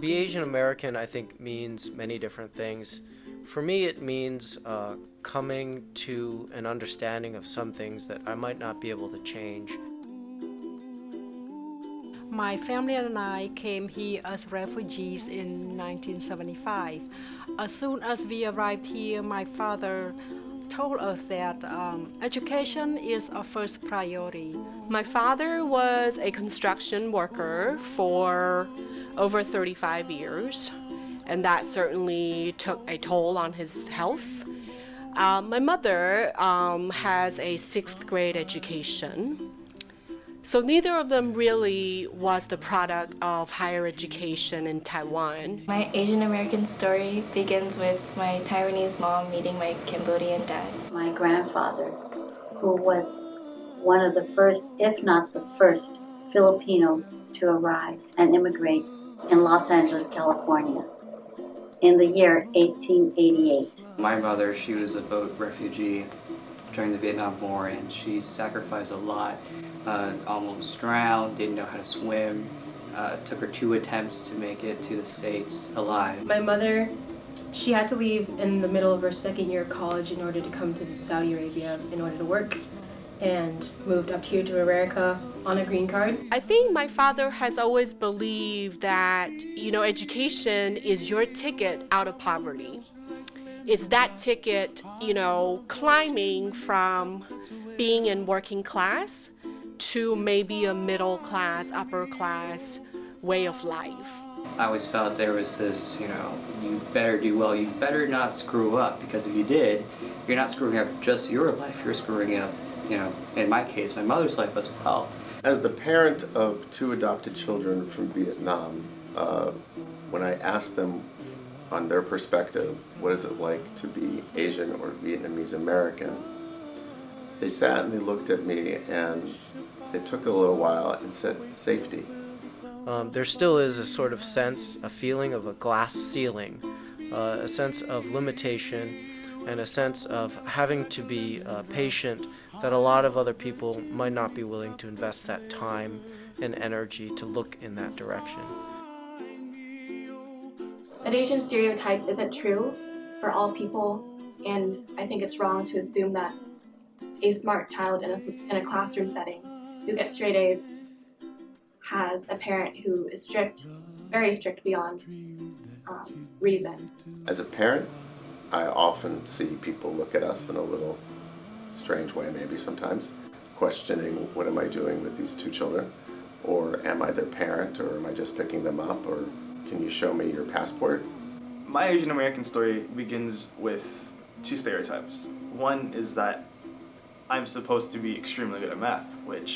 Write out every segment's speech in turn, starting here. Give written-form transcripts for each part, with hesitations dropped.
be Asian American, I think, means many different things. For me, it means coming to an understanding of some things that I might not be able to change. My family and I came here as refugees in 1975. As soon as we arrived here, my father told us that education is our first priority. My father was a construction worker for over 35 years, and that certainly took a toll on his health. My mother has a sixth grade education. So neither of them really was the product of higher education in Taiwan. My Asian American story begins with my Taiwanese mom meeting my Cambodian dad. My grandfather, who was one of the first, if not the first, Filipino to arrive and immigrate in Los Angeles, California in the year 1888. My mother, she was a boat refugee during the Vietnam War, and she sacrificed a lot. Almost drowned, didn't know how to swim. Took her 2 attempts to make it to the States alive. My mother, she had to leave in the middle of her second year of college in order to come to Saudi Arabia in order to work, and moved up here to America on a green card. I think my father has always believed that, education is your ticket out of poverty. It's that ticket, climbing from being in working class to maybe a middle class, upper class way of life. I always felt there was this, you better do well, you better not screw up, because if you did, you're not screwing up just your life, you're screwing up, in my case, my mother's life as well. As the parent of 2 adopted children from Vietnam, when I asked them on their perspective, what is it like to be Asian or Vietnamese American, they sat and they looked at me, and it took a little while and said, safety. There still is a sort of sense, a feeling of a glass ceiling, a sense of limitation, and a sense of having to be patient that a lot of other people might not be willing to invest that time and energy to look in that direction. An Asian stereotype isn't true for all people, and I think it's wrong to assume that a smart child in a classroom setting who gets straight A's has a parent who is strict, very strict beyond reason. As a parent, I often see people look at us in a little strange way, maybe sometimes, questioning, what am I doing with these 2 children? Or am I their parent, or am I just picking them up, or can you show me your passport? My Asian American story begins with 2 stereotypes. One is that I'm supposed to be extremely good at math, which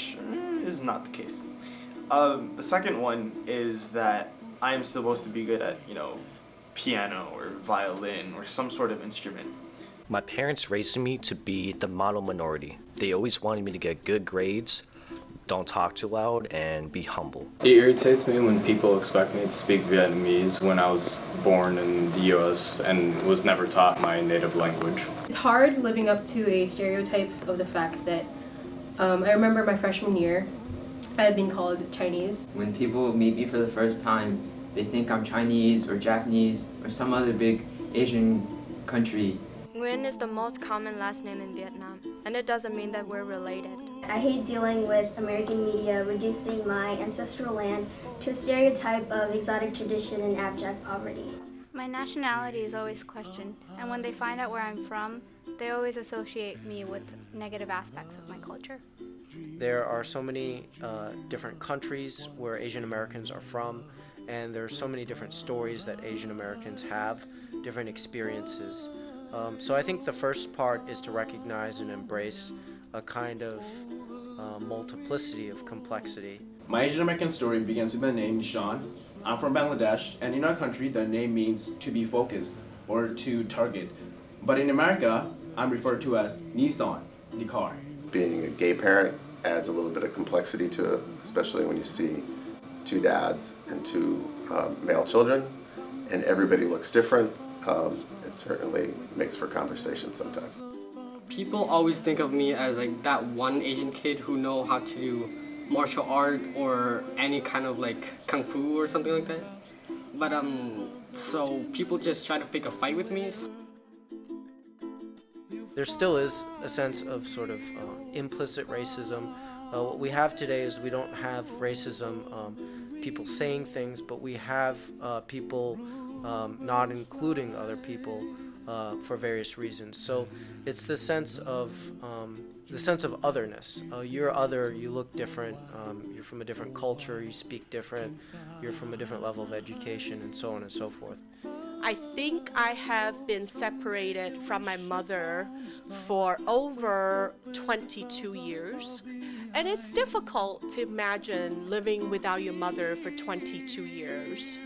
is not the case. The second one is that I'm supposed to be good at, piano or violin or some sort of instrument. My parents raised me to be the model minority. They always wanted me to get good grades, don't talk too loud, and be humble. It irritates me when people expect me to speak Vietnamese when I was born in the US and was never taught my native language. It's hard living up to a stereotype of the fact that I remember my freshman year, I had been called Chinese. When people meet me for the first time, they think I'm Chinese or Japanese or some other big Asian country. Nguyen is the most common last name in Vietnam, and it doesn't mean that we're related. I hate dealing with American media reducing my ancestral land to a stereotype of exotic tradition and abject poverty. My nationality is always questioned, and when they find out where I'm from, they always associate me with negative aspects of my culture. There are so many different countries where Asian Americans are from, and there are so many different stories that Asian Americans have, different experiences. So I think the first part is to recognize and embrace a kind of multiplicity of complexity. My Asian American story begins with my name, Nishan. I'm from Bangladesh, and in our country, the name means to be focused or to target. But in America, I'm referred to as Nissan, the car. Being a gay parent adds a little bit of complexity to it, especially when you see 2 dads and 2 male children, and everybody looks different. It certainly makes for conversation sometimes. People always think of me as like that one Asian kid who know how to do martial art or any kind of like kung fu or something like that. but so people just try to pick a fight with me. There still is a sense of sort of implicit racism. What we have today is we don't have racism, people saying things, but we have people not including other people for various reasons. So it's the sense of otherness. You're other, you look different, you're from a different culture, you speak different, you're from a different level of education, and so on and so forth. I think I have been separated from my mother for over 22 years. And it's difficult to imagine living without your mother for 22 years.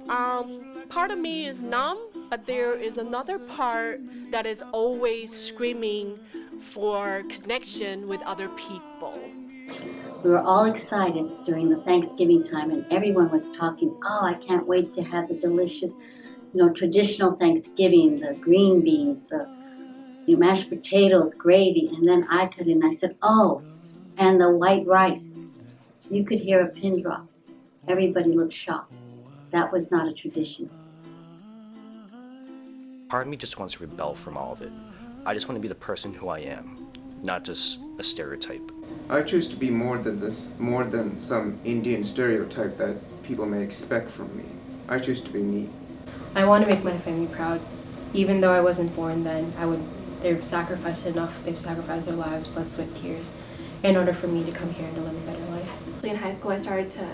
Part of me is numb, but there is another part that is always screaming for connection with other people. We were all excited during the Thanksgiving time, and everyone was talking, oh, I can't wait to have the delicious, traditional Thanksgiving, the green beans, the mashed potatoes, gravy, and then I cut in, I said, oh, and the white rice. You could hear a pin drop. Everybody looked shocked. That was not a tradition. Part of me just wants to rebel from all of it. I just want to be the person who I am, not just a stereotype. I choose to be more than this, more than some Indian stereotype that people may expect from me. I choose to be me. I want to make my family proud. Even though I wasn't born then, they've sacrificed enough, they've sacrificed their lives, blood, sweat, tears, in order for me to come here and to live a better life. In high school, I started to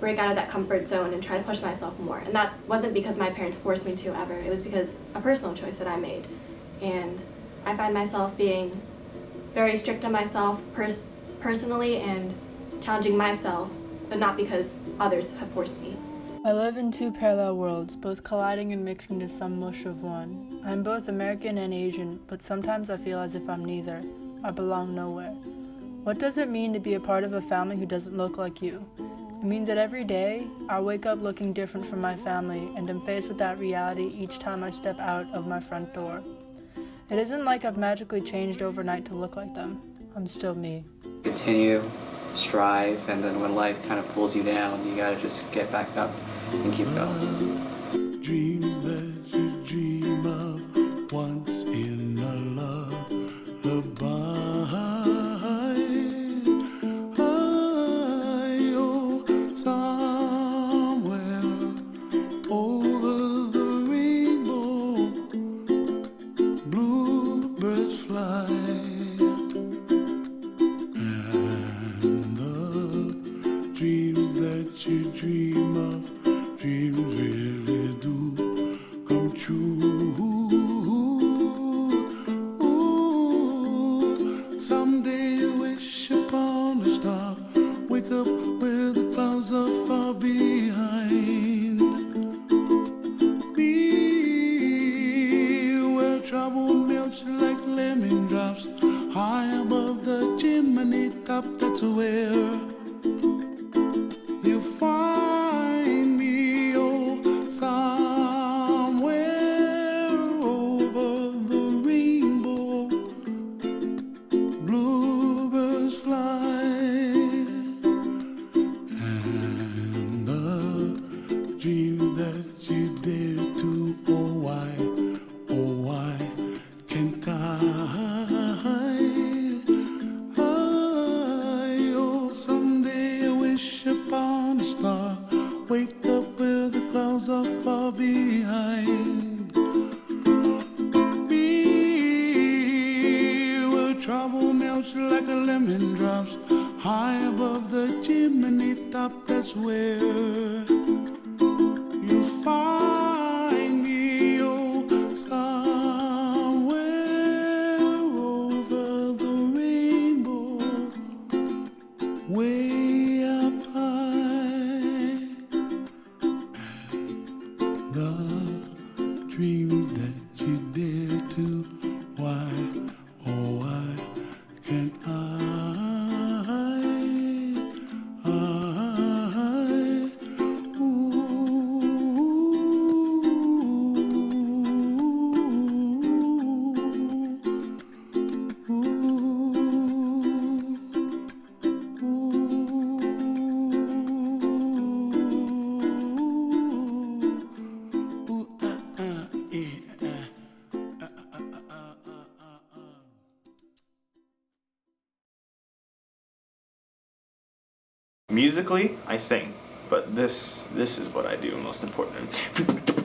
break out of that comfort zone and try to push myself more. And that wasn't because my parents forced me to ever. It was because a personal choice that I made. And I find myself being very strict on myself personally and challenging myself, but not because others have forced me. I live in two parallel worlds, both colliding and mixing to some mush of one. I'm both American and Asian, but sometimes I feel as if I'm neither. I belong nowhere. What does it mean to be a part of a family who doesn't look like you? It means that every day, I wake up looking different from my family and am faced with that reality each time I step out of my front door. It isn't like I've magically changed overnight to look like them. I'm still me. Continue, strive, and then when life kind of pulls you down, you gotta just get back up and keep going. Dreams that you dream of once in a lullaby. Musically, I sing, but this is what I do most important.